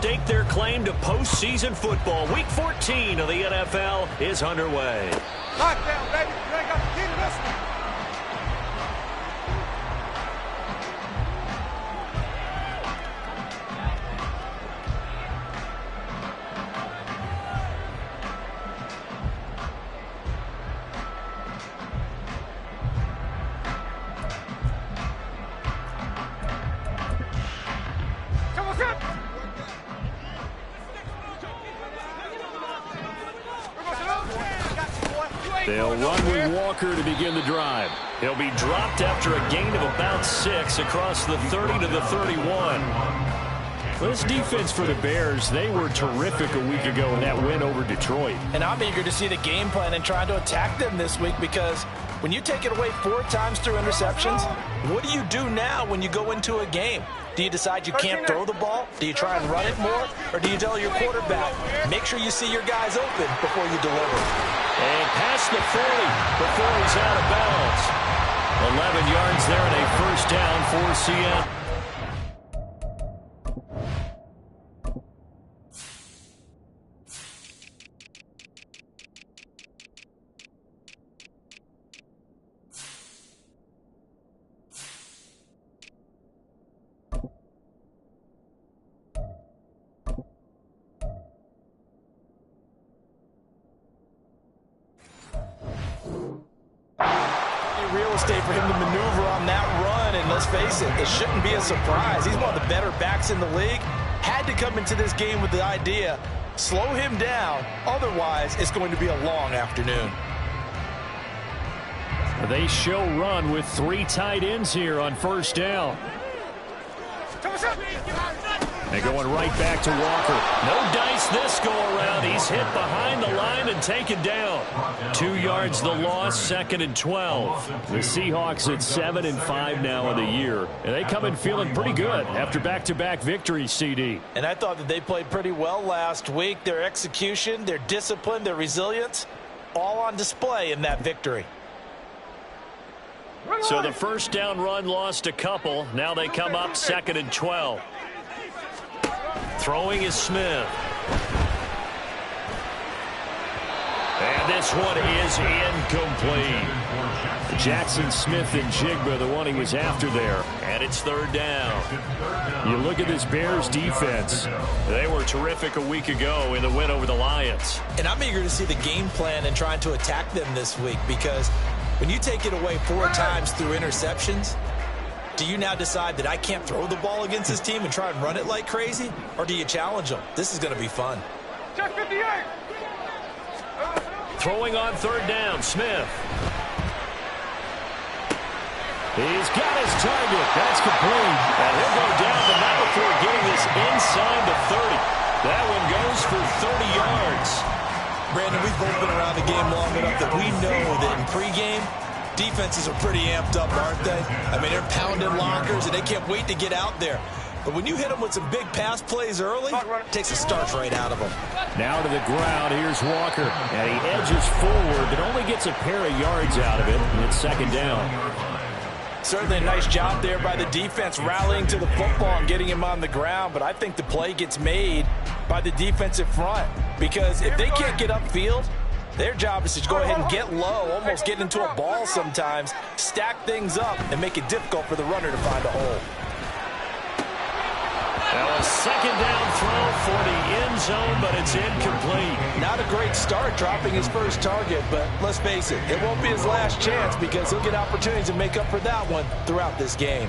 stake their claim to postseason football. Week 14 of the NFL is underway. Lockdown, baby. You ain't got the key to this one. They'll run with Walker to begin the drive. He'll be dropped after a gain of about 6 across the 30 to the 31. This defense for the Bears, they were terrific a week ago in that win over Detroit. And I'm eager to see the game plan and trying to attack them this week, because when you take it away 4 times through interceptions, what do you do now when you go into a game? Do you decide you can't throw the ball? Do you try and run it more? Or do you tell your quarterback, make sure you see your guys open before you deliver? And past the 40 before he's out of bounds. 11 yards there and a first down for Seattle. Real estate for him to maneuver on that run, and let's face it, it shouldn't be a surprise. He's one of the better backs in the league. Had to come into this game with the idea, slow him down, otherwise it's going to be a long afternoon. They show run with 3 tight ends here on first down. They're going right back to Walker. No dice this go around. He's hit behind the line and taken down. 2 yards the loss, 2nd and 12. The Seahawks at 7-5 now in the year. And they come in feeling pretty good after back-to-back victories, CD. And I thought that they played pretty well last week. Their execution, their discipline, their resilience, all on display in that victory. So the first down run lost a couple. Now they come up 2nd and 12. Throwing is Smith. And this one is incomplete. Jackson Smith and Jigba, the one he was after there. And it's 3rd down. You look at this Bears defense. They were terrific a week ago in the win over the Lions. And I'm eager to see the game plan and trying to attack them this week, because when you take it away 4 times through interceptions, do you now decide that I can't throw the ball against this team and try and run it like crazy? Or do you challenge them? This is going to be fun. Check 58. Throwing on 3rd down, Smith. He's got his target. That's complete. And he'll go down, but not before getting this inside the 30. That one goes for 30 yards. Brandon, we've both been around the game long enough that we know that in pregame, defenses are pretty amped up, aren't they? I mean, they're pounding lockers, and they can't wait to get out there. But when you hit them with some big pass plays early, it takes the starch right out of them. Now to the ground, here's Walker. And he edges forward, but only gets a pair of yards out of it, and it's 2nd down. Certainly a nice job there by the defense rallying to the football and getting him on the ground, but I think the play gets made by the defensive front, because if they can't get upfield, their job is to go ahead and get low, almost get into a ball sometimes, stack things up, and make it difficult for the runner to find a hole. Now a 2nd down throw for the end zone, but it's incomplete. Not a great start dropping his first target, but let's face it, it won't be his last chance, because he'll get opportunities to make up for that one throughout this game.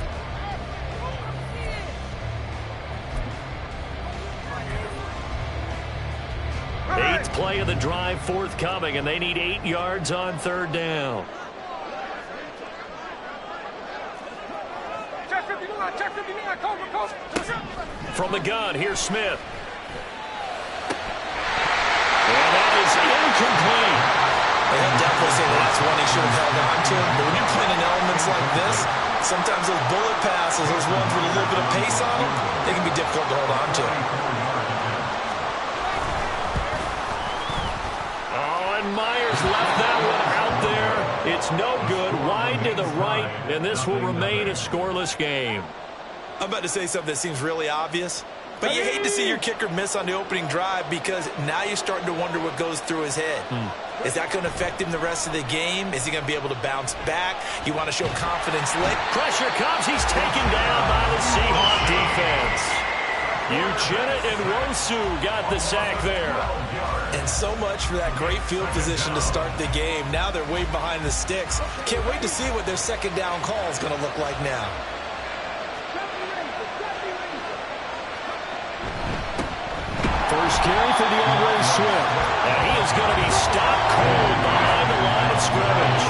Eighth play of the drive forthcoming, and they need 8 yards on 3rd down. Check 59, check 59, cover. From the gun, here's Smith. And that is incomplete. I'll definitely say that's one he should have held on to. But when you're playing in elements like this, sometimes those bullet passes, those ones with a little bit of pace on them, they can be difficult to hold on to. Myers left that one out there. It's no good. Wide to the right, and this will remain a scoreless game. I'm about to say something that seems really obvious, But you hate to see your kicker miss on the opening drive because now you're starting to wonder what goes through his head. Is that going to affect him the rest of the game? Is he going to be able to bounce back? You want to show confidence late. Pressure comes. He's taken down by the Seahawk defense. Uchenna and Wosu got the sack there. And so much for that great field position to start the game. Now they're way behind the sticks. Can't wait to see what their second down call is going to look like now. First carry for the Andre Swift. And he is going to be stopped cold behind the line of scrimmage.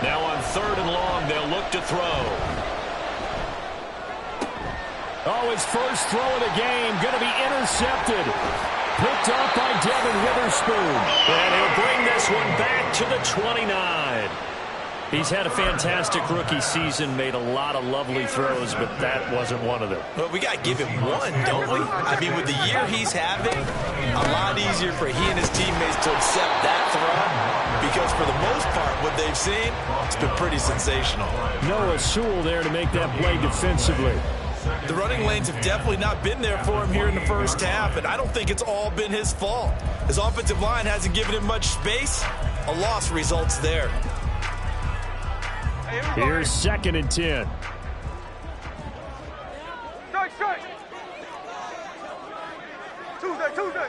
Now on 3rd and long, they'll look to throw. Oh, his first throw of the game going to be intercepted. Picked up by Devin Witherspoon. And he'll bring this one back to the 29. He's had a fantastic rookie season, made a lot of lovely throws, but that wasn't one of them. Well, we got to give him one, don't we? I mean, with the year he's having, a lot easier for he and his teammates to accept that throw because for the most part, what they've seen, it's been pretty sensational. Noah Sewell there to make that play defensively. The running lanes have definitely not been there for him here in the first half, and I don't think it's all been his fault. His offensive line hasn't given him much space. A loss results there. Here's 2nd and 10. Strike. Tuesday.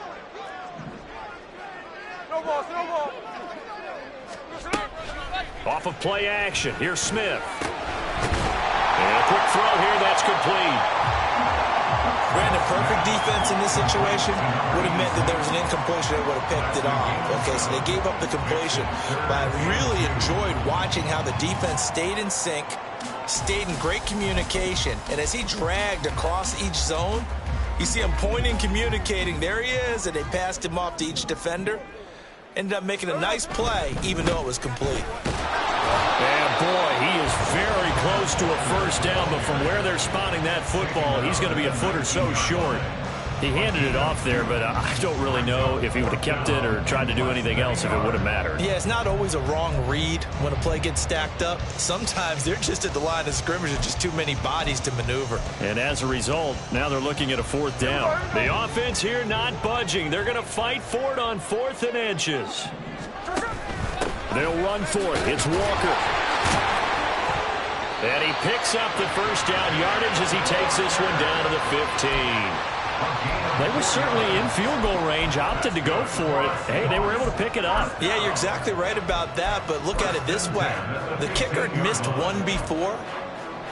No ball. Off of play action. Here's Smith. And a quick throw here. That's complete. Brandon, perfect defense in this situation would have meant that there was an incompletion. They would have picked it off. Okay, so they gave up the completion. But I really enjoyed watching how the defense stayed in sync, stayed in great communication. And as he dragged across each zone, you see him pointing, communicating. There he is, and they passed him off to each defender. Ended up making a nice play, even though it was complete. And boy, he is very close to a first down, but from where they're spotting that football, he's going to be a foot or so short. He handed it off there, but I don't really know if he would have kept it or tried to do anything else if it would have mattered. Yeah, it's not always a wrong read when a play gets stacked up. Sometimes they're just at the line of scrimmage with just too many bodies to maneuver. And as a result, now they're looking at a 4th down. The offense here not budging. They're going to fight for it on 4th and inches. They'll run for it. It's Walker. And he picks up the first down yardage as he takes this one down to the 15. They were certainly in field goal range, opted to go for it. Hey, they were able to pick it up. Yeah, you're exactly right about that, but look at it this way. The kicker had missed one before,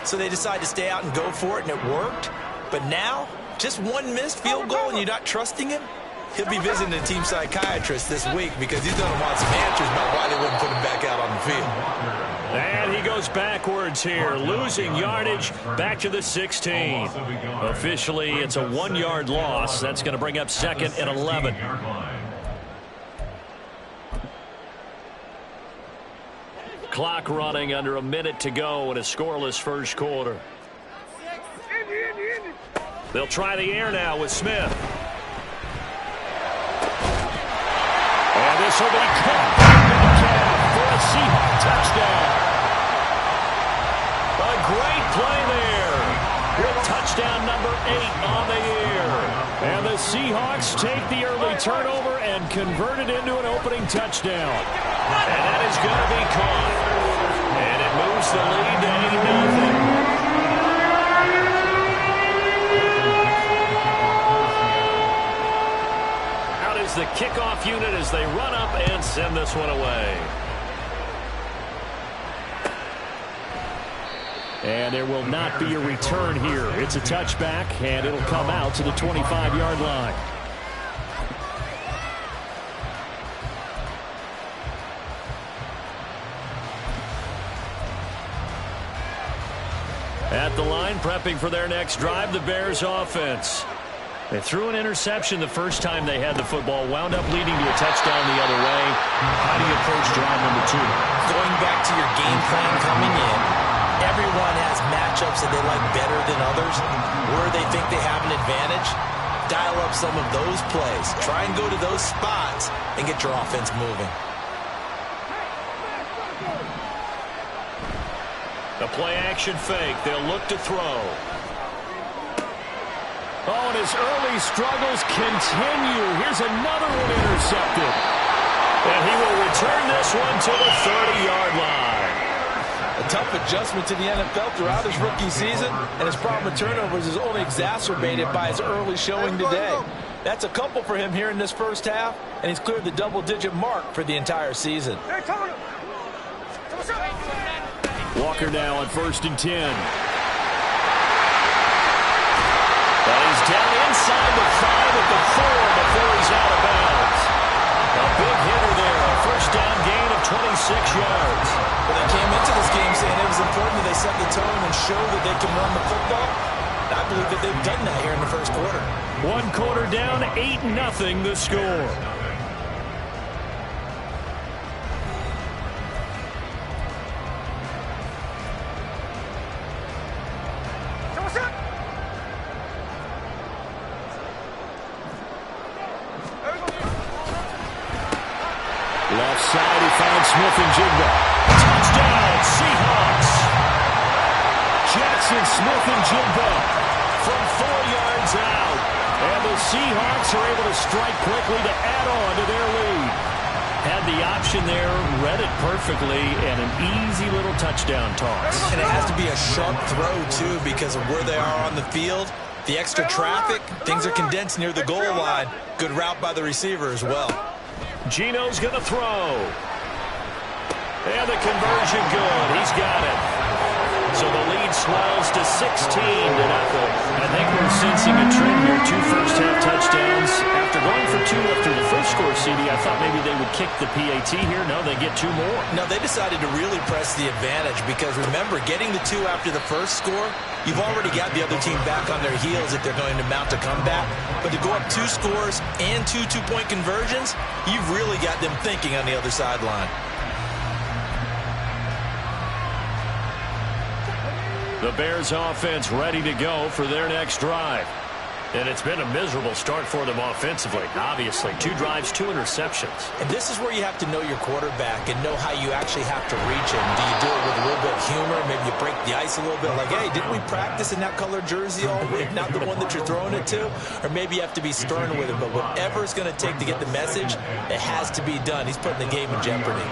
so they decided to stay out and go for it, and it worked. But now, just one missed field goal and you're not trusting him? He'll be visiting a team psychiatrist this week because he's going to want some answers about why they wouldn't put him back out on the field. And he goes backwards here, losing yardage back to the 16. Officially, it's a 1-yard loss. That's going to bring up 2nd and 11. Clock running under a minute to go in a scoreless first quarter. They'll try the air now with Smith. And this will be caught for a Seahawk touchdown. A great play there. With touchdown number 8 on the year. And the Seahawks take the early turnover and convert it into an opening touchdown. And that is going to be caught. And it moves the lead to 8-0. Out is the kickoff unit as they run up and send this one away. And there will not be a return here. It's a touchback, and it'll come out to the 25-yard line. At the line, prepping for their next drive, the Bears offense. They threw an interception the first time they had the football, wound up leading to a touchdown the other way. How do you approach drive number 2? Going back to your game plan coming in, everyone has matchups that they like better than others, where they think they have an advantage. Dial up some of those plays. Try and go to those spots and get your offense moving. A play-action fake. They'll look to throw. Oh, and his early struggles continue. Here's another one intercepted. And he will return this one to the 30-yard line. A tough adjustment to the NFL throughout his rookie season, and his problem with turnovers is only exacerbated by his early showing today. That's a couple for him here in this first half, and he's cleared the double-digit mark for the entire season. Walker now on 1st and 10. But he's down inside the 5 at the 4 before he's out of bounds. A big hitter there, a first down gain of 26 yards. Well, they came into this game saying it was important that they set the tone and show that they can run the football. And I believe that they've done that here in the first quarter. 1 quarter down, 8-0 the score. Left side, he finds Smith-Njigba. Touchdown, Seahawks. Jackson Smith-Njigba from 4 yards out. And the Seahawks are able to strike quickly to add on to their lead. Had the option there, read it perfectly, and an easy little touchdown toss. And it has to be a sharp throw, too, because of where they are on the field. The extra traffic, things are condensed near the goal line. Good route by the receiver as well. Gino's going to throw. And the conversion good. He's got it. So the lead swells to 16-0. I think we're sensing a trend here. 2 first-half touchdowns. After going for 2 after the first score, CD, I thought maybe they would kick the PAT here. No, they get 2 more. No, they decided to really press the advantage because, remember, getting the 2 after the first score, you've already got the other team back on their heels if they're going to mount a comeback. But to go up 2 scores and 2 two-point conversions, you've really got them thinking on the other sideline. The Bears offense ready to go for their next drive. And it's been a miserable start for them offensively, obviously. 2 drives, 2 interceptions. And this is where you have to know your quarterback and know how you actually have to reach him. Do you do it with a little bit of humor? Maybe you break the ice a little bit like, hey, didn't we practice in that color jersey all week? Not the one that you're throwing it to? Or maybe you have to be stern with him. But whatever it's going to take to get the message, it has to be done. He's putting the game in jeopardy.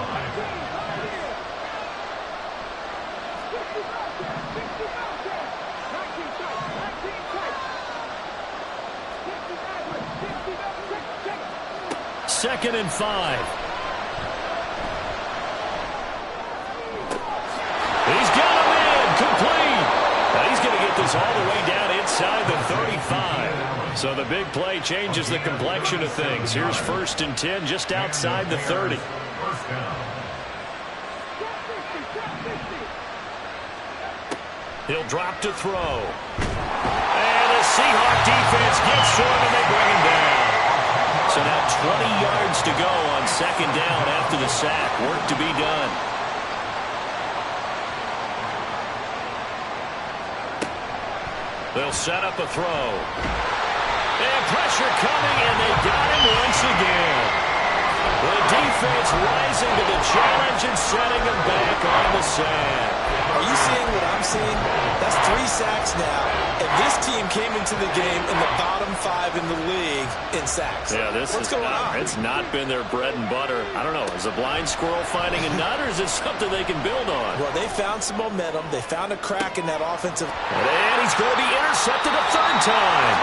Second and 5. He's got him in, complete. Now he's going to get this all the way down inside the 35. So the big play changes the complexion of things. Here's 1st and 10 just outside the 30. He'll drop to throw. And the Seahawk defense gets to him and they bring him down. So now 20 yards to go on 2nd down after the sack. Work to be done. They'll set up a throw. And pressure coming, and they got him once again. The defense rising to the challenge and setting him back on the sand. Are you seeing what I'm seeing? That's 3 sacks now. And this team came into the game in the bottom 5 in the league in sacks. Yeah, What's going on? It's not been their bread and butter. I don't know. Is a blind squirrel finding a nut, or is this something they can build on? Well, they found some momentum. They found a crack in that offensive. And he's going to be intercepted a 3rd time.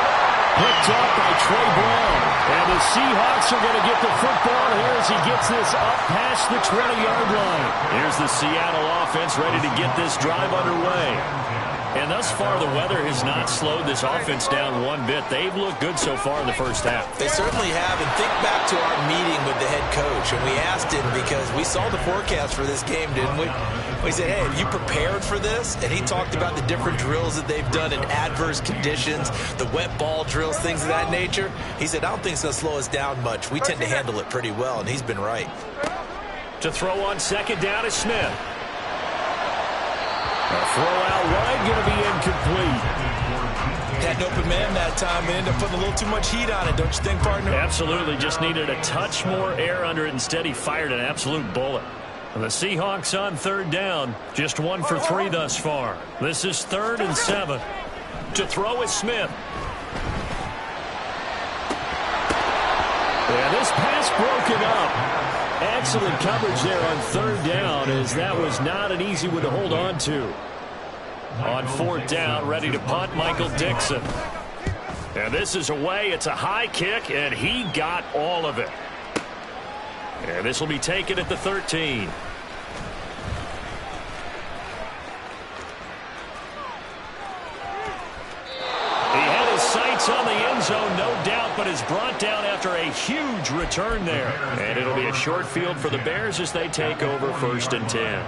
Picked up by Trey Brown. And the Seahawks are going to get the football here as he gets this up past the 20-yard line. Here's the Seattle offense ready to get this drive underway. And thus far, the weather has not slowed this offense down one bit. They've looked good so far in the first half. They certainly have. And think back to our meeting with the head coach. And we asked him because we saw the forecast for this game, didn't we? We said, hey, have you prepared for this? And he talked about the different drills that they've done in adverse conditions, the wet ball drills, things of that nature. He said, I don't think it's going to slow us down much. We tend to handle it pretty well, and he's been right. To throw on 2nd down is Smith. A throw out wide, going to be incomplete. Had an open man that time. They ended up putting a little too much heat on it, don't you think, partner? Absolutely. Just needed a touch more air under it. Instead, he fired an absolute bullet. The Seahawks on third down. Just 1 for 3 thus far. This is 3rd and 7. To throw is Smith. And this pass broken up. Excellent coverage there on 3rd down, as that was not an easy one to hold on to. On 4th down, ready to punt, Michael Dixon. And this is away. It's a high kick, and he got all of it. And this will be taken at the 13. He had his sights on the end zone, no doubt, but is brought down after a huge return there. And it'll be a short field for the Bears as they take over 1st and 10.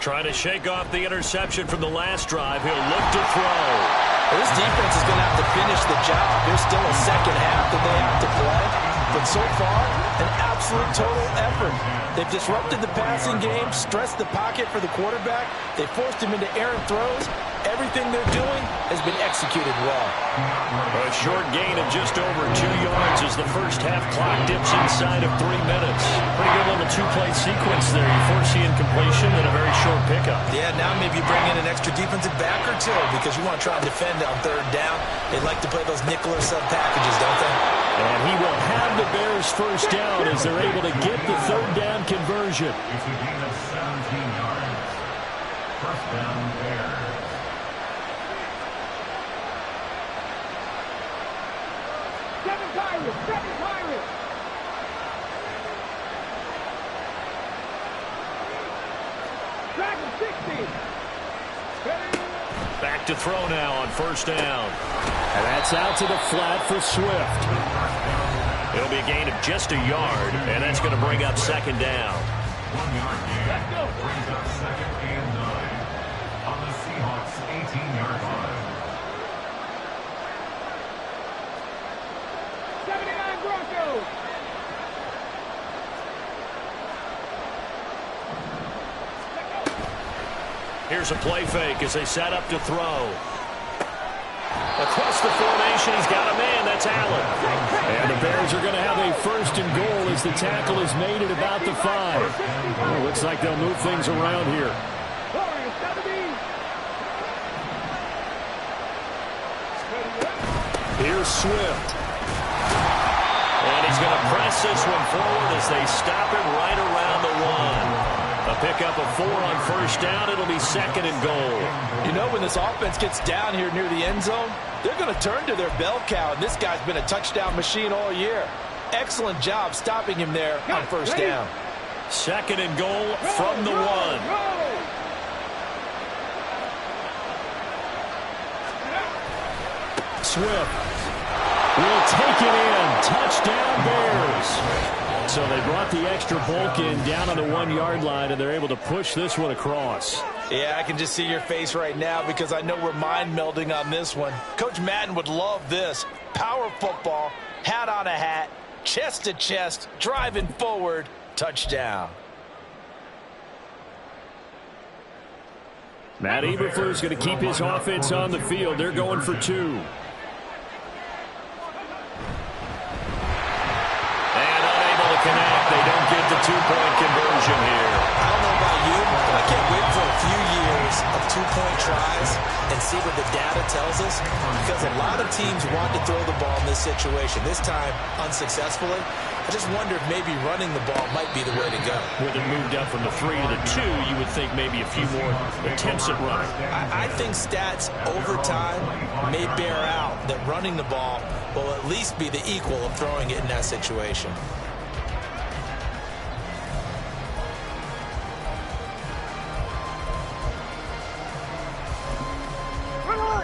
Trying to shake off the interception from the last drive. He'll look to throw. This defense is going to have to finish the job. There's still a second half that they have to play. But so far, an absolute total effort. They've disrupted the passing game, stressed the pocket for the quarterback. They forced him into errant throws. Everything they're doing has been executed well. A short gain of just over 2 yards as the first half clock dips inside of 3 minutes. Pretty good little 2-play sequence there. You foresee incompletion and a very short pickup. Yeah, now maybe you bring in an extra defensive back or two because you want to try and defend on 3rd down. They like to play those nickel or sub packages, don't they? And he will have the Bears first down as they're able to get the 3rd down conversion. It's a gain of 17 yards. First down, Bears. Seven Pirates! Dragon 60! Back to throw now on 1st down. And that's out to the flat for Swift. It'll be a gain of just a yard, and that's going to bring up 2nd down. 1 yard gain. Let's go. Brings up 2nd and 9 on the Seahawks 18-yard line. 79 Broncos! Here's a play fake as they set up to throw. Across the formation, he's got a man. That's Allen. And the Bears are going to have a 1st and goal as the tackle is made at about the 5. Well, looks like they'll move things around here. Here's Swift. And he's going to press this one forward as they stop it right around the 1. A pickup of 4 on 1st down. It'll be 2nd and goal. You know, when this offense gets down here near the end zone, they're going to turn to their bell cow, and this guy's been a touchdown machine all year. Excellent job stopping him there on 1st down. 2nd and goal from the 1. Swift will take it in. Touchdown, Bears. So they brought the extra bulk in down on the 1-yard line, and they're able to push this one across. Yeah, I can just see your face right now because I know we're mind melding on this one. Coach Madden would love this. Power football, hat on a hat, chest to chest, driving forward, touchdown. Matt Eberflus going to keep his offense on the field. They're going for 2. Connect. They don't get the 2-point conversion here. I don't know about you, but I can't wait for a few years of 2-point tries and see what the data tells us, because a lot of teams want to throw the ball in this situation. This time, unsuccessfully. I just wonder if maybe running the ball might be the way to go. With it moved up from the 3 to the 2, you would think maybe a few more attempts at running. I think stats over time may bear out that running the ball will at least be the equal of throwing it in that situation.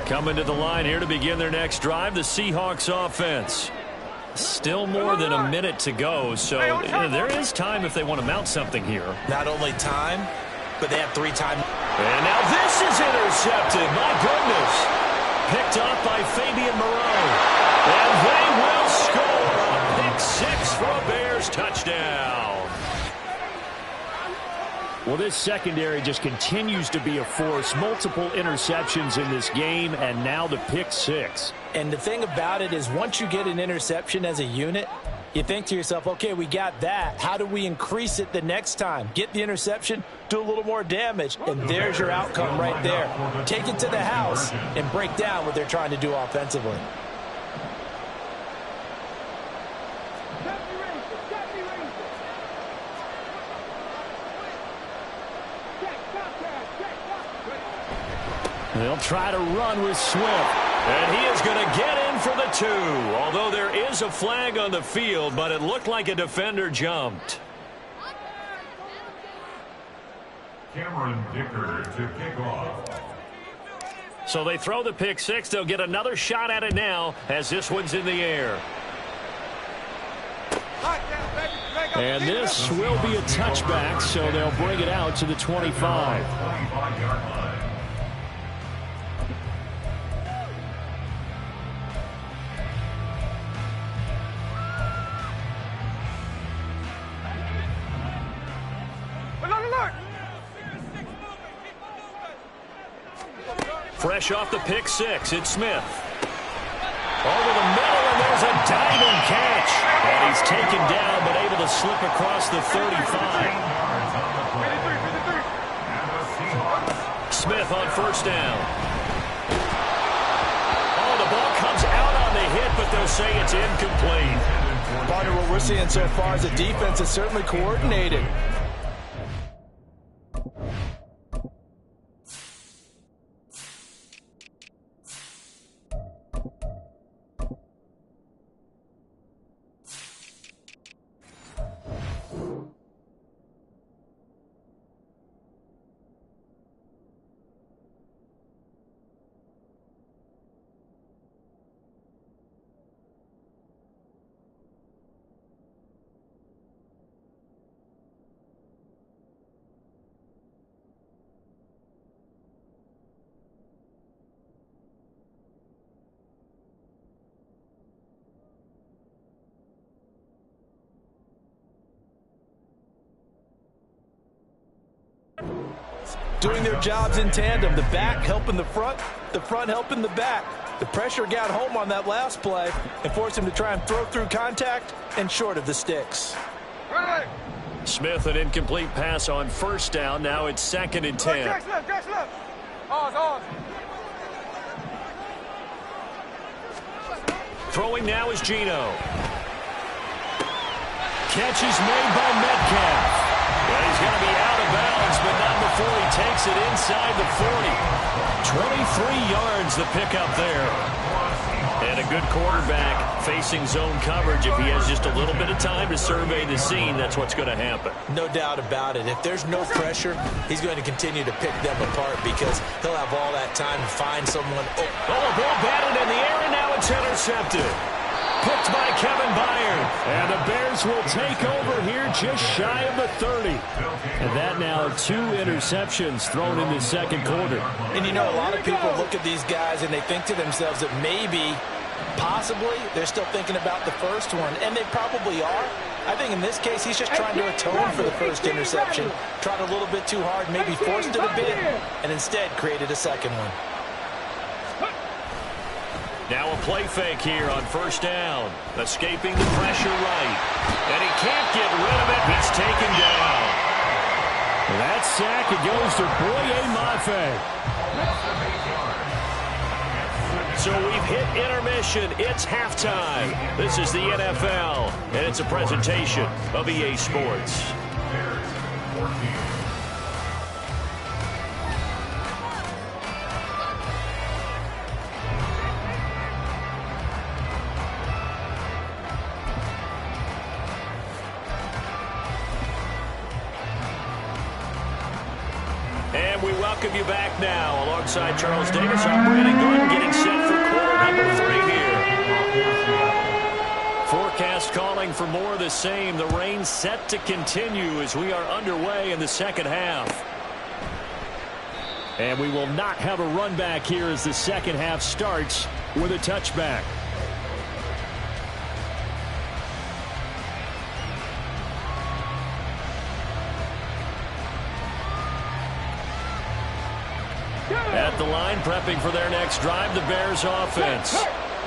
Coming to the line here to begin their next drive, the Seahawks offense. Still more than a minute to go, so there is time if they want to mount something here. Not only time, but they have 3 times. And now this is intercepted. My goodness. Picked off by Fabian Moreau. And they will score a pick 6 for a Bears touchdown. Well, this secondary just continues to be a force. Multiple interceptions in this game, and now the pick 6. And the thing about it is once you get an interception as a unit, you think to yourself, okay, we got that. How do we increase it the next time? Get the interception, do a little more damage, and there's your outcome right there. Take it to the house and break down what they're trying to do offensively. They'll try to run with Swift. And he is going to get in for the 2. Although there is a flag on the field, but it looked like a defender jumped. Cameron Dicker to kick off. So they throw the pick 6. They'll get another shot at it now as this one's in the air. And this will be a touchback, so they'll bring it out to the 25. 25-yard line. Fresh off the pick 6, it's Smith. Over the middle, and there's a diving catch. And he's taken down, but able to slip across the 35. Smith on first down. Oh, the ball comes out on the hit, but they'll say it's incomplete. Partner, what we're seeing so far is the defense is certainly coordinated. Doing their jobs in tandem. The back helping the front helping the back. The pressure got home on that last play and forced him to try and throw through contact and short of the sticks. Smith, an incomplete pass on first down. Now it's 2nd and 10. Throwing now is Geno. Catch is made by Metcalf. Well, he's going to be out of bounds, but not before he takes it inside the 40. 23 yards the pickup there. And a good quarterback facing zone coverage. If he has just a little bit of time to survey the scene, that's what's going to happen. No doubt about it. If there's no pressure, he's going to continue to pick them apart because he'll have all that time to find someone. Oh, the ball batted in the air, and now it's intercepted. Picked by Kevin Byard. And the Bears will take over here just shy of the 30. And that now 2 interceptions thrown in the second quarter. And you know, a lot of people look at these guys and they think to themselves that maybe, possibly, they're still thinking about the first one. And they probably are. I think in this case, he's just trying to atone for the first interception. Tried a little bit too hard, maybe forced it a bit, and instead created a second one. Now a play fake here on first down. Escaping the pressure right. And he can't get rid of it. He's taken down. That sack, it goes to Boye Mafe. So we've hit intermission. It's halftime. This is the NFL, and it's a presentation of EA Sports. And we welcome you back now. Alongside Charles Davis, I'm Brandon Gordon getting set for quarter number 3 here. 4 calling for more of the same. The rain set to continue as we are underway in the second half. And we will not have a run back here as the second half starts with a touchback. At the line, prepping for their next drive, the Bears offense.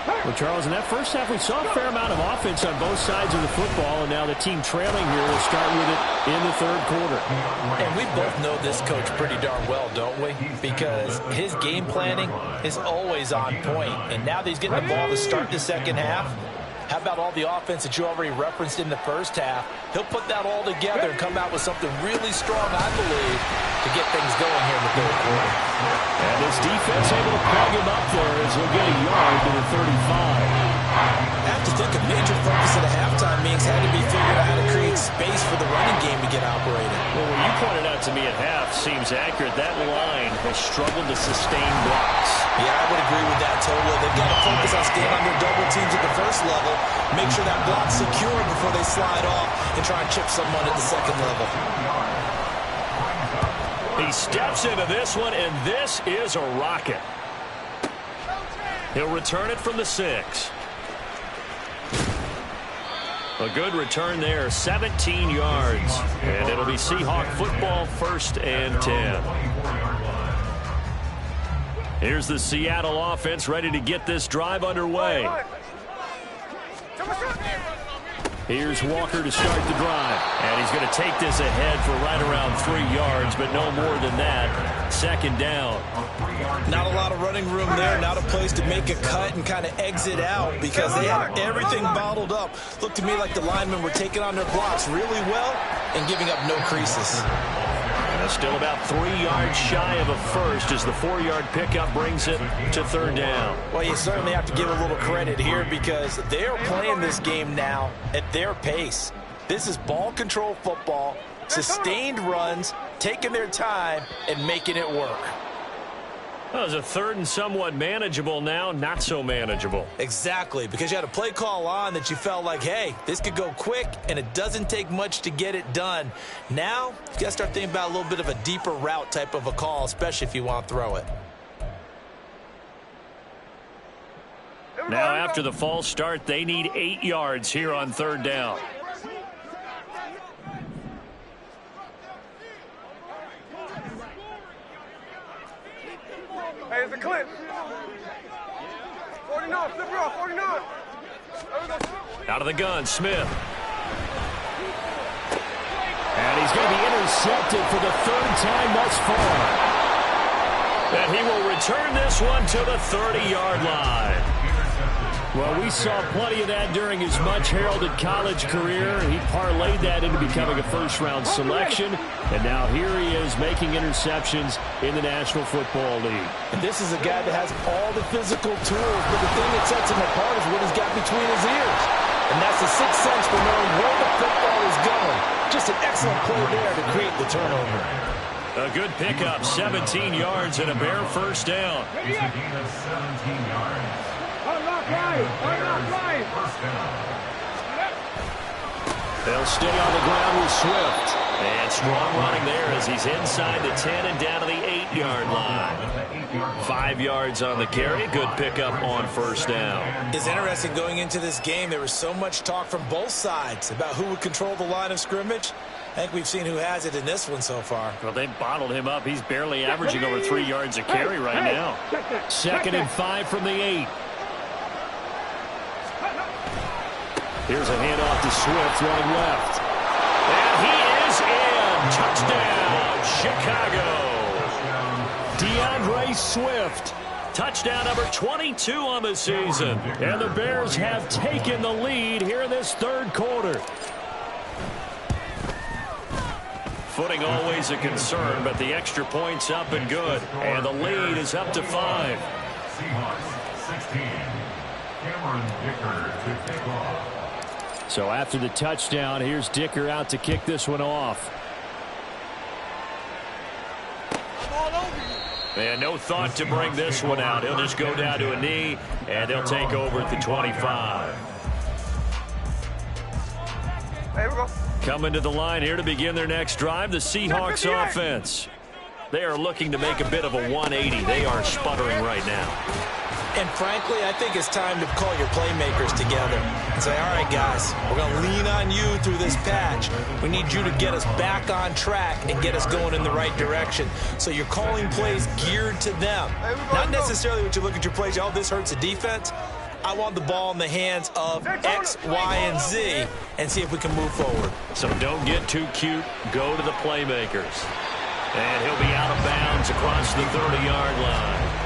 Well, Charles, in that first half, we saw a fair amount of offense on both sides of the football, and now the team trailing here will start with it in the third quarter. And we both know this coach pretty darn well, don't we? Because his game planning is always on point. And now that he's getting the ball to start the second half, how about all the offense that you already referenced in the first half? He'll put that all together and come out with something really strong, I believe, to get things going here in the third quarter. And this defense able to plug him up there as he'll get a yard to the 35. I have to think a major focus at the halftime means had to be figuring out how to create space for the running game to get operated. Well, what you pointed out to me at half seems accurate. That line has struggled to sustain blocks. Yeah, I would agree with that totally. They've got to focus on staying on their double teams at the first level, make sure that block's secure before they slide off and try and chip someone at the second level. He steps into this one, and this is a rocket. He'll return it from the 6. A good return there, 17 yards. And it'll be Seahawk football, 1st and 10. Here's the Seattle offense ready to get this drive underway. Here's Walker to start the drive. And he's going to take this ahead for right around 3 yards, but no more than that. Second down. Not a lot of running room there. Not a place to make a cut and kind of exit out because they had everything bottled up. Looked to me like the linemen were taking on their blocks really well and giving up no creases. Still about 3 yards shy of a first as the 4-yard pickup brings it to third down. Well, you certainly have to give a little credit here because they're playing this game now at their pace. This is ball control football, sustained runs, taking their time, and making it work. Well, it was a third and somewhat manageable now, not so manageable. Exactly, because you had a play call on that you felt like, hey, this could go quick, and it doesn't take much to get it done. Now, you got to start thinking about a little bit of a deeper route type of a call, especially if you want to throw it. Now, after the false start, they need 8 yards here on third down. Hey, it's a clip. 49, flip it off, 49. Out of the gun, Smith. And he's going to be intercepted for the 3rd time thus far. And he will return this one to the 30-yard line. Well, we saw plenty of that during his much-heralded college career. He parlayed that into becoming a first-round selection. And now here he is making interceptions in the National Football League. And this is a guy that has all the physical tools, but the thing that sets him apart is what he's got between his ears. And that's the sixth sense for knowing where the football is going. Just an excellent play there to create the turnover. A good pickup, 17 yards and a Bear first down. He's a gain of 17 yards. They'll stay on the ground with Swift. And strong running there as he's inside the 10 and down to the 8-yard line. 5 yards on the carry. Good pickup on first down. It's interesting going into this game. There was so much talk from both sides about who would control the line of scrimmage. I think we've seen who has it in this one so far. Well, they bottled him up. He's barely averaging over 3 yards a carry right now. 2nd and 5 from the 8. Here's a handoff to Swift running left. And he is in. Touchdown, Chicago. DeAndre Swift. Touchdown number 22 on the season. And the Bears have taken the lead here in this third quarter. Footing always a concern, but the extra point's up and good. And the lead is up to 5. Seahawks 16. Cameron Dicker to kick off. So after the touchdown, here's Dicker out to kick this one off. And no thought to bring this one out. He'll just go down to a knee, and they'll take over at the 25. There we go. Coming to the line here to begin their next drive, the Seahawks offense. They are looking to make a bit of a 180. They are sputtering right now. And frankly, I think it's time to call your playmakers together and say, all right, guys, we're going to lean on you through this patch. We need you to get us back on track and get us going in the right direction. So you're calling plays geared to them. Not necessarily what you look at your plays, oh, this hurts the defense. I want the ball in the hands of X, Y, and Z and see if we can move forward. So don't get too cute. Go to the playmakers. And he'll be out of bounds across the 30-yard line.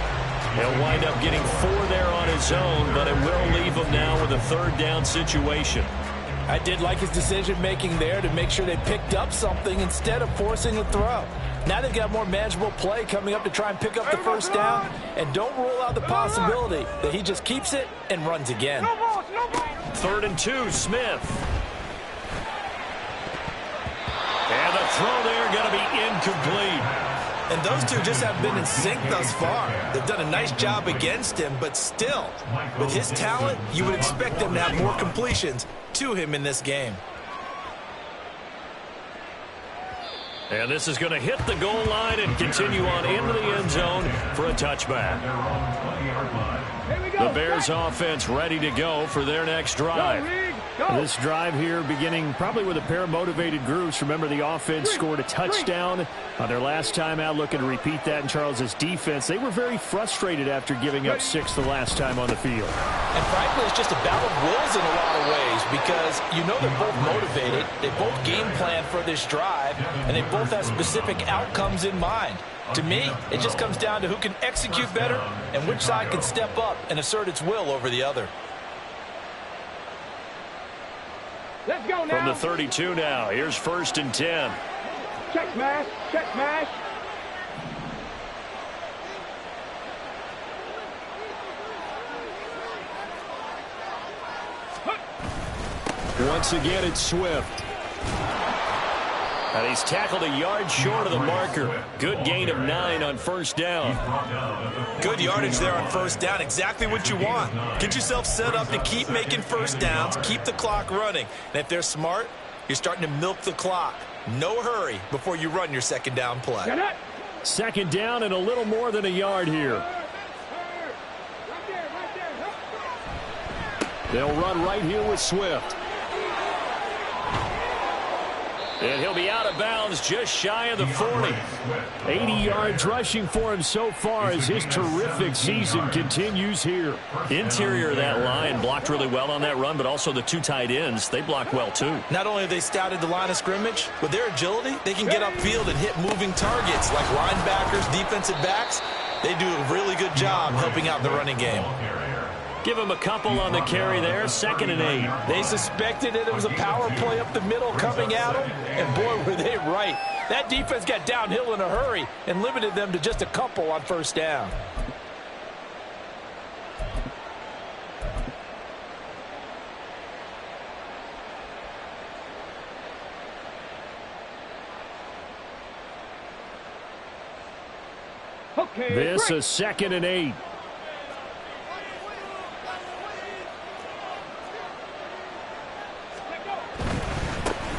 He'll wind up getting 4 there on his own, but it will leave him now with a 3rd down situation. I did like his decision-making there to make sure they picked up something instead of forcing a throw. Now they've got more manageable play coming up to try and pick up the 1st down, and don't rule out the possibility that he just keeps it and runs again. 3rd and 2, Smith. And the throw there going to be incomplete. And those two just have been in sync thus far. They've done a nice job against him, but still, with his talent, you would expect them to have more completions to him in this game. And this is going to hit the goal line and continue on into the end zone for a touchback. The Bears offense ready to go for their next drive. This drive here beginning probably with a pair of motivated groups. Remember, the offense scored a touchdown on their last time out, looking to repeat that in Charles's defense. They were very frustrated after giving up 6 the last time on the field. And frankly, it's just a battle of wills in a lot of ways because you know they're both motivated. They both game plan for this drive, and they both have specific outcomes in mind. To me, it just comes down to who can execute better and which side can step up and assert its will over the other. Let's go now. From the 32 now, here's 1st and 10. Check smash, check smash. Once again, it's Swift. And he's tackled a yard short of the marker. Good gain of 9 on 1st down. Good yardage there on 1st down. Exactly what you want. Get yourself set up to keep making 1st downs. Keep the clock running. And if they're smart, you're starting to milk the clock. No hurry before you run your 2nd down play. 2nd down and a little more than a yard here. They'll run right here with Swift. And he'll be out of bounds just shy of the 40. 80 yards rushing for him so far as his terrific season continues here. Interior of that line blocked really well on that run, but also the 2 tight ends, they blocked well too. Not only have they scouted the line of scrimmage, with their agility, they can get upfield and hit moving targets like linebackers, defensive backs. They do a really good job helping out the running game. Give him a couple on the carry there, 2nd and 8. They suspected it was a power play up the middle coming at them, and boy, were they right. That defense got downhill in a hurry and limited them to just a couple on 1st down. Okay, This is 2nd and 8.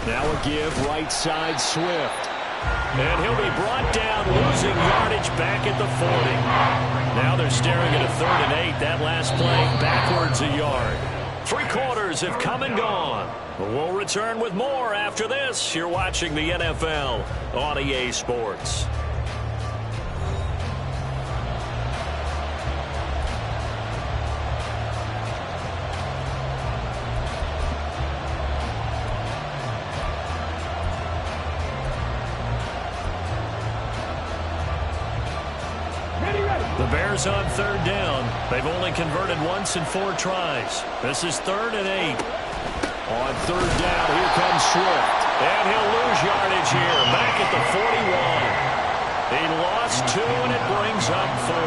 Now a give, right side, Swift. And he'll be brought down, losing yardage back at the 40. Now they're staring at a 3rd and 8. That last play, backwards a yard. 3 quarters have come and gone. We'll return with more after this. You're watching the NFL on EA Sports. The Bears on 3rd down. They've only converted once in 4 tries. This is 3rd and 8. On 3rd down, here comes Swift. And he'll lose yardage here. Back at the 41. He lost 2, and it brings up 4.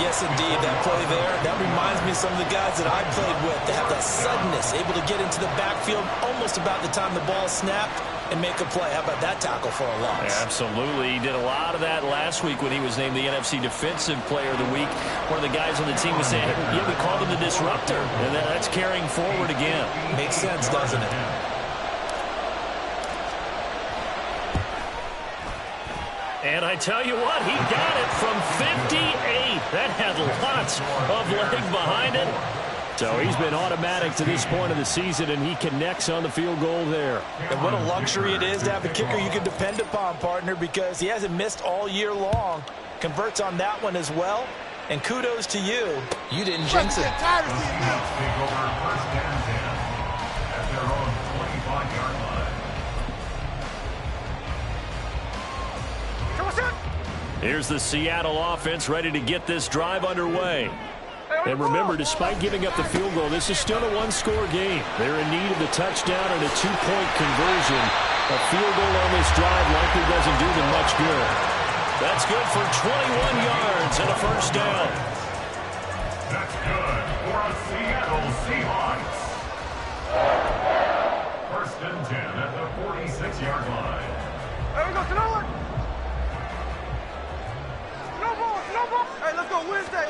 Yes, indeed. That play there, that reminds me of some of the guys that I played with. They have that suddenness, able to get into the backfield almost about the time the ball snapped and make a play. How about that tackle for a loss? Absolutely. He did a lot of that last week when he was named the NFC Defensive Player of the Week. One of the guys on the team was saying, yeah, we called him the disruptor. And that's carrying forward again. Makes sense, doesn't it? And I tell you what, he got it from 58. That had lots of leg behind it. So he's been automatic to this point of the season, and he connects on the field goal there. And what a luxury it is to have a kicker you can depend upon, partner, because he hasn't missed all year long. Converts on that one as well. And kudos to you. You didn't jinx it. Here's the Seattle offense ready to get this drive underway. And remember, despite giving up the field goal, this is still a one-score game. They're in need of the touchdown and a two-point conversion. A field goal on this drive likely doesn't do them much good. That's good for 21 yards and a first down. That's good for a Seattle Seahawks. First and 10 at the 46-yard line. Hey, we go to Nolan. No ball. Hey, let's go Wednesday.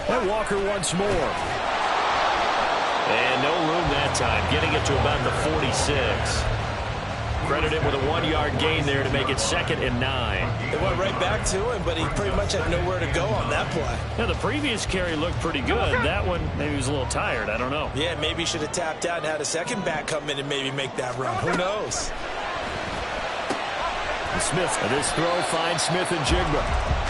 And Walker once more. And no room that time, getting it to about the 46. Credit him with a 1-yard gain there to make it 2nd and 9. It went right back to him, but he pretty much had nowhere to go on that play. Now, the previous carry looked pretty good. That one, maybe he was a little tired. I don't know. Yeah, maybe he should have tapped out and had a second back come in and maybe make that run. Who knows? Smith, this throw finds Smith and Jigba.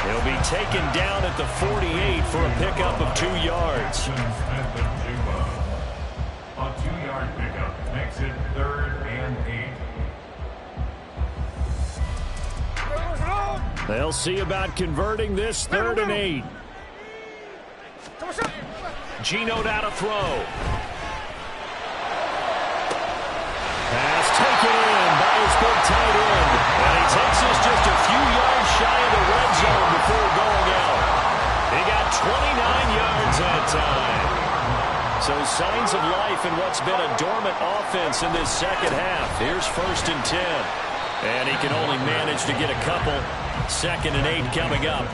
He'll be taken down at the 48 for a pickup of 2 yards. Smith and Jigba. A 2-yard pickup makes it 3rd and 8. They'll see about converting this 3rd and 8. Geno out of throw. Pass taken in by his big tight end. And he takes us just a few yards shy of the red zone before going out. He got 29 yards that time. So signs of life in what's been a dormant offense in this second half. Here's 1st and 10. And he can only manage to get a couple. 2nd and 8 coming up.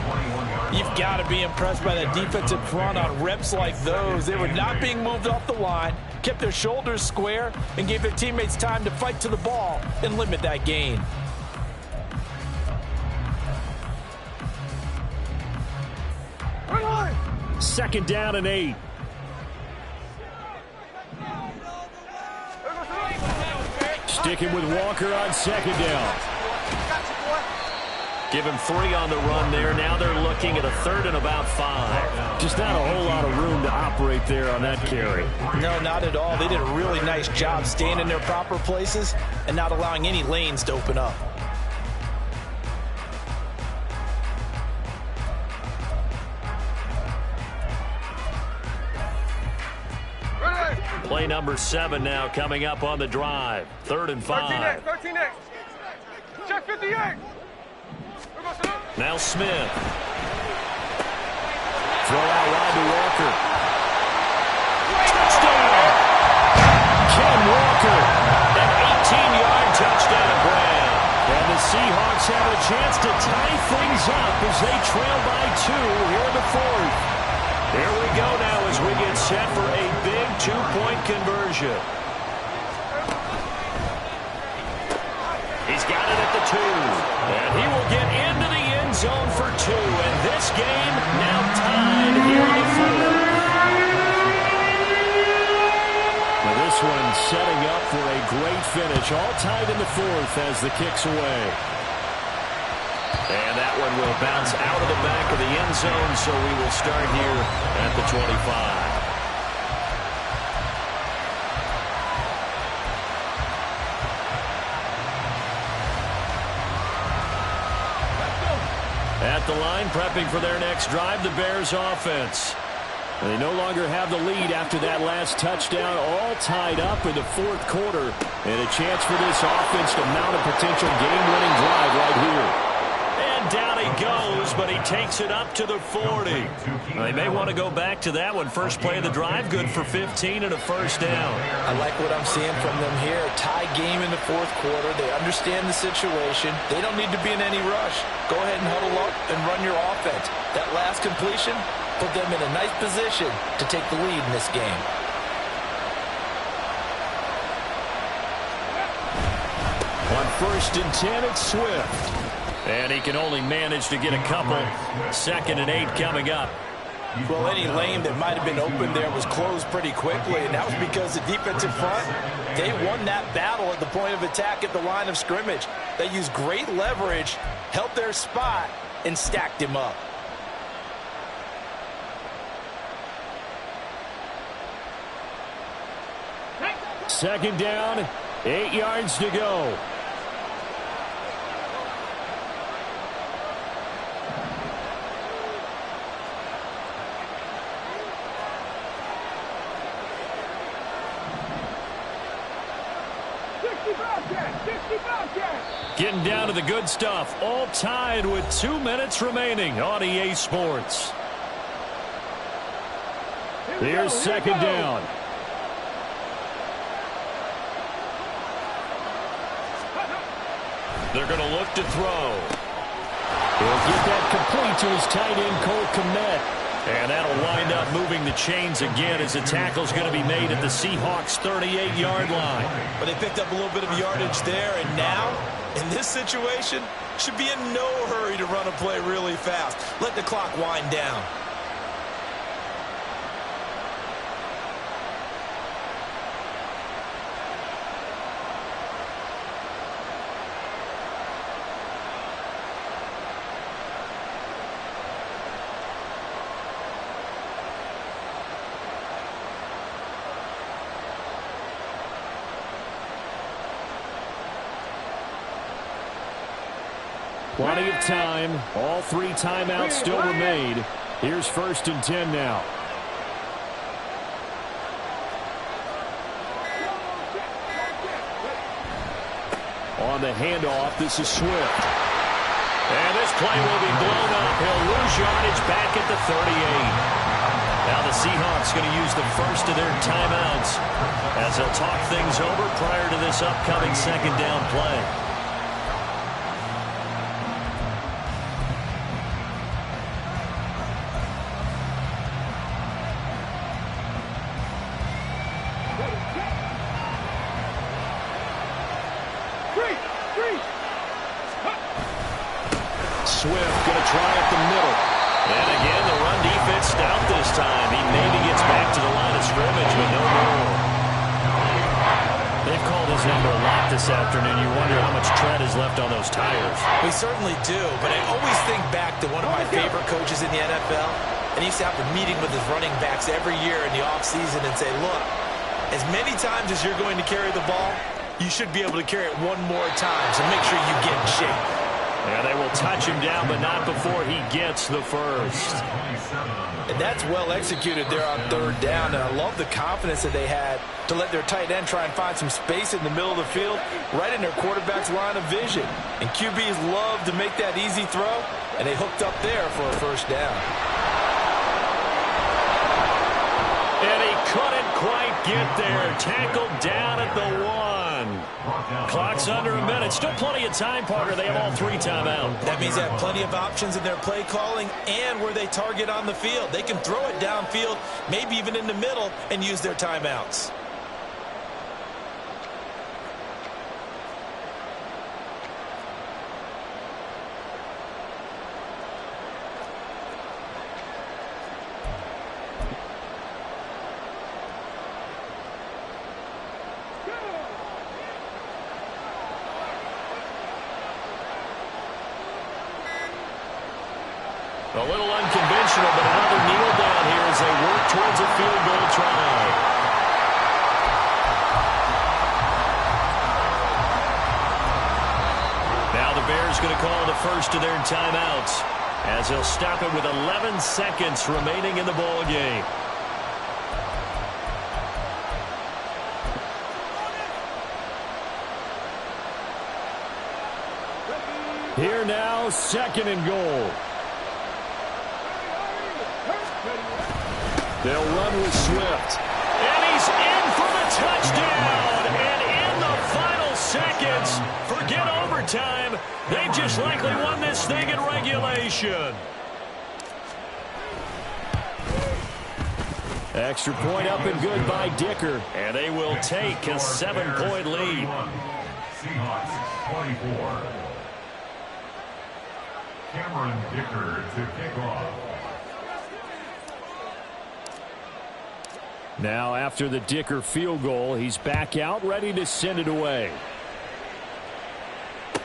You've got to be impressed by that defensive front on reps like those. They were not being moved off the line, kept their shoulders square, and gave their teammates time to fight to the ball and limit that gain. Second down and 8. Sticking with Walker on 2nd down. Give him 3 on the run there. Now they're looking at a 3rd and about 5. Just not a whole lot of room to operate there on that carry. No, not at all. They did a really nice job staying in their proper places and not allowing any lanes to open up. Play number 7 now coming up on the drive. 3rd and 5. 13 next. Check 58. Now Smith. Throw out wide to Walker. Touchdown! Ken Walker. An 18-yard touchdown grab. And the Seahawks have a chance to tie things up as they trail by 2 here in the 4th. Here we go now as we get set for a big 2-point conversion. He's got it at the 2. And he will get into the end zone for 2. And this game now tied here in the 4th. Now this one setting up for a great finish. All tied in the 4th as the kick's away. And that one will bounce out of the back of the end zone, so we will start here at the 25. At the line, prepping for their next drive, the Bears offense. They no longer have the lead after that last touchdown, all tied up in the 4th quarter. And a chance for this offense to mount a potential game-winning drive right here. Down he goes, but he takes it up to the 40. They may want to go back to that one. First play of the drive, good for 15 and a first down. I like what I'm seeing from them here. A tie game in the 4th quarter. They understand the situation. They don't need to be in any rush. Go ahead and huddle up and run your offense. That last completion put them in a nice position to take the lead in this game. On 1st and 10, it's Swift. And he can only manage to get a couple. 2nd and 8 coming up. Well, any lane that might have been open there was closed pretty quickly, and that was because the defensive front, they won that battle at the point of attack at the line of scrimmage. They used great leverage, held their spot, and stacked him up. Second down, 8 yards to go. Getting down to the good stuff. All tied with 2 minutes remaining on EA Sports. Here's second down. They're going to look to throw. He'll get that complete to his tight end, Cole Kmet. And that'll wind up moving the chains again as the tackle's going to be made at the Seahawks' 38-yard line. But they picked up a little bit of yardage there, and now, in this situation, should be in no hurry to run a play really fast. Let the clock wind down. Plenty of time. All 3 timeouts still remain. Here's 1st and 10 now. On the handoff, this is Swift. And this play will be blown up. He'll lose yardage back at the 38. Now the Seahawks going to use the first of their timeouts as they'll talk things over prior to this upcoming 2nd down play. Swift going to try up the middle. And again, the run defense stout this time. He maybe gets back to the line of scrimmage, but no more. They've called his number a lot this afternoon. You wonder how much tread is left on those tires. We certainly do, but I always think back to one of my favorite coaches in the NFL, and he used to have a meeting with his running backs every year in the offseason and say, look, as many times as you're going to carry the ball, you should be able to carry it one more time, so make sure you get in shape. Yeah, they will touch him down, but not before he gets the first. And that's well executed there on 3rd down. And I love the confidence that they had to let their tight end try and find some space in the middle of the field, right in their quarterback's line of vision. And QBs love to make that easy throw, and they hooked up there for a 1st down. And he couldn't quite get there. Tackled down at the 1. Clock's under a minute. Still plenty of time, Parker. They have all 3 timeout. That means they have plenty of options in their play calling and where they target on the field. They can throw it downfield, maybe even in the middle, and use their timeouts. A little unconventional, but another kneel down here as they work towards a field goal try. Now the Bears going to call the first of their timeouts as they'll stop it with 11 seconds remaining in the ball game. Here now, 2nd and goal. They'll run with Swift. And he's in for the touchdown. And in the final seconds, forget overtime. They've just likely won this thing in regulation. Extra point up and good by Dicker. And they will take a 7-point lead. Seahawks 24. Cameron Dicker to kick off. Now after the Dicker field goal, he's back out ready to send it away. The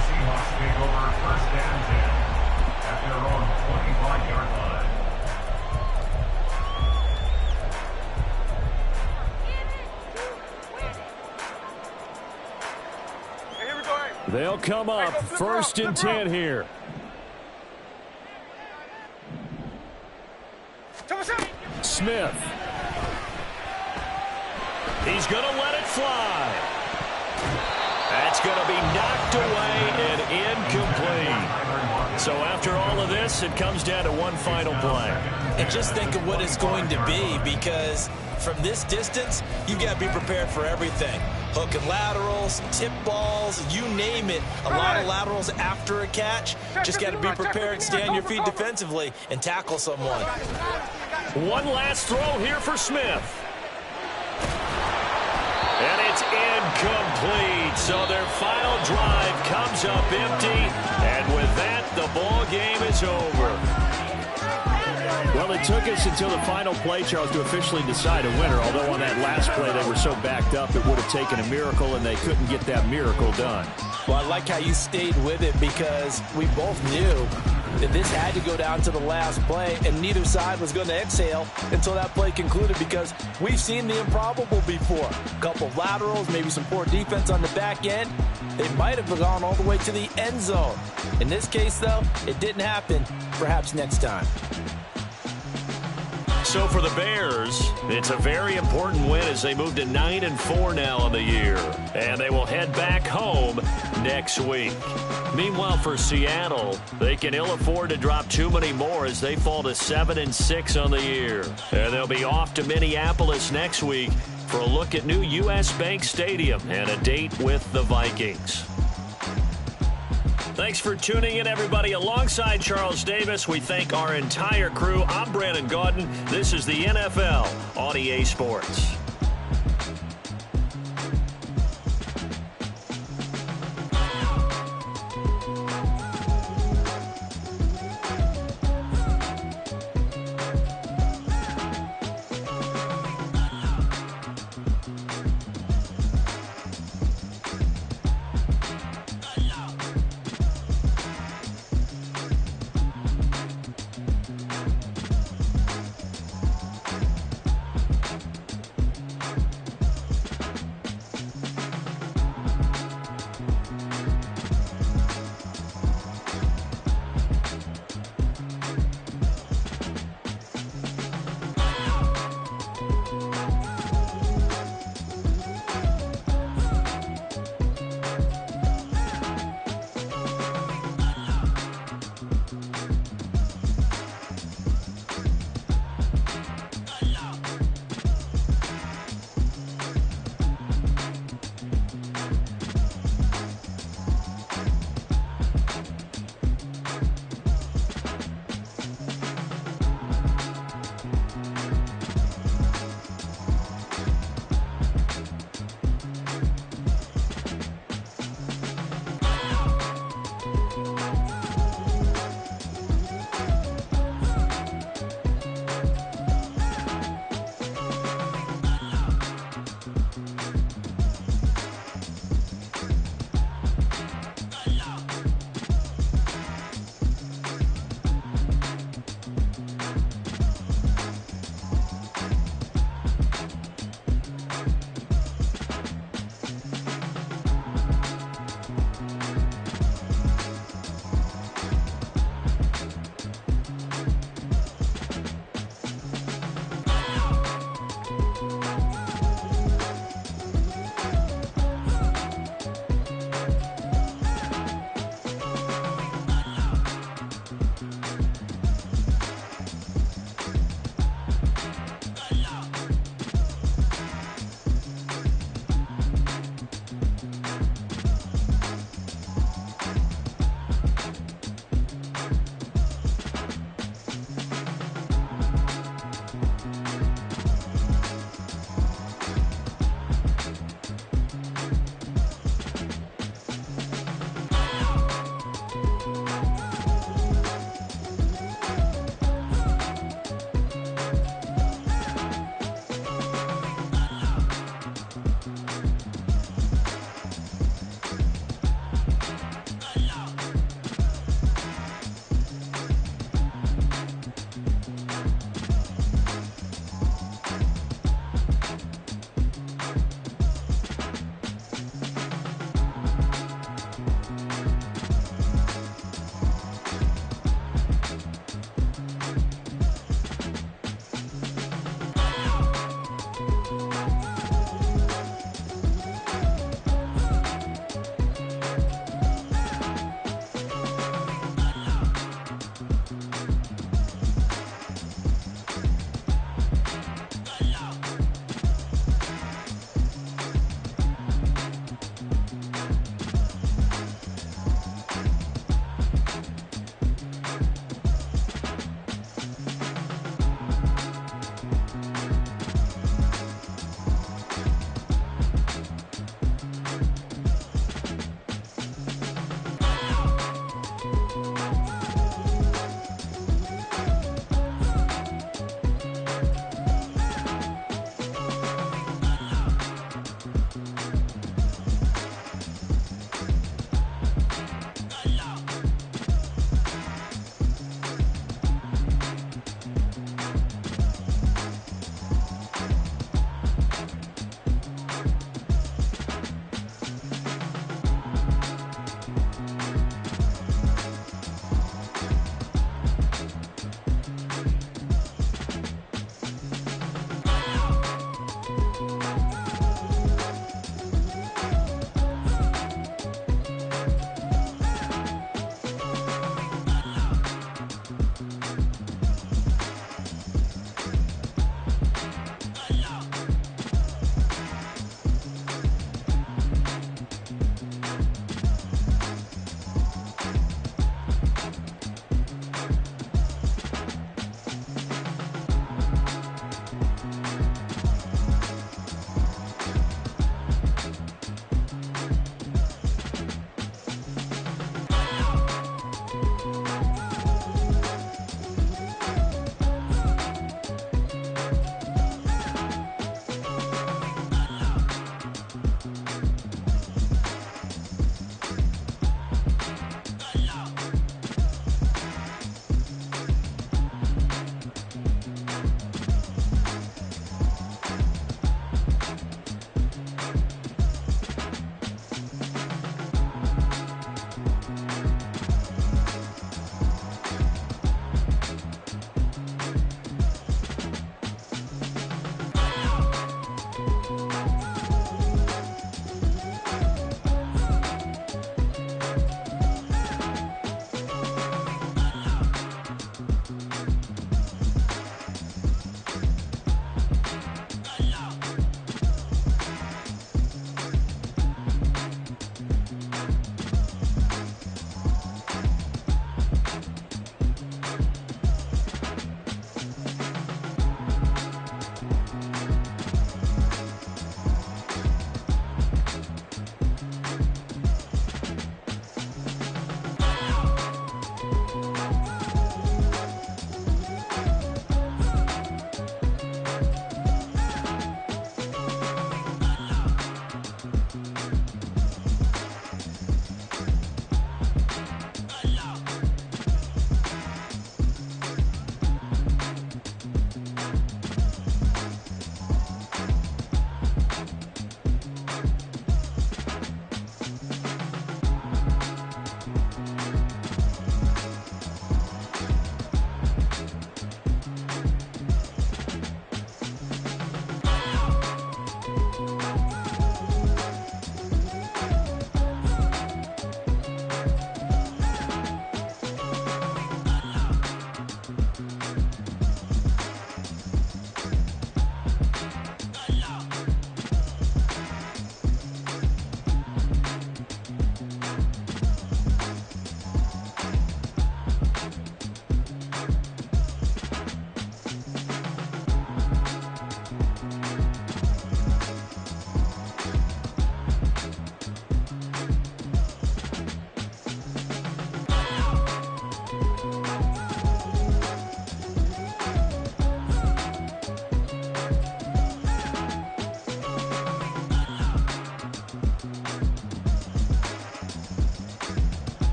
Seahawks take over first and 10 at their own 25-yard line. Hey, here we go. Hey. They'll come up first and 10 here. Smith. He's going to let it fly. That's going to be knocked away and incomplete. So after all of this, it comes down to one final play. And just think of what it's going to be, because from this distance, you've got to be prepared for everything. Hook and laterals, tip balls, you name it. A lot of laterals after a catch. Just got to be prepared, stay on your feet defensively, and tackle someone. One last throw here for Smith. And it's incomplete. So their final drive comes up empty. And with that, the ball game is over. Well, it took us until the final play, Charles, to officially decide a winner. Although on that last play they were so backed up, it would have taken a miracle, and they couldn't get that miracle done. Well, I like how you stayed with it, because we both knew that this had to go down to the last play, and neither side was going to exhale until that play concluded, because we've seen the improbable before. A couple of laterals, maybe some poor defense on the back end. They might have gone all the way to the end zone. In this case, though, it didn't happen. Perhaps next time. So for the Bears, it's a very important win as they move to 9-4 now on the year. And they will head back home next week. Meanwhile, for Seattle, they can ill afford to drop too many more as they fall to 7-6 on the year. And they'll be off to Minneapolis next week for a look at new U.S. Bank Stadium and a date with the Vikings. Thanks for tuning in, everybody. Alongside Charles Davis, we thank our entire crew. I'm Brandon Gaudin. This is the NFL on EA Sports.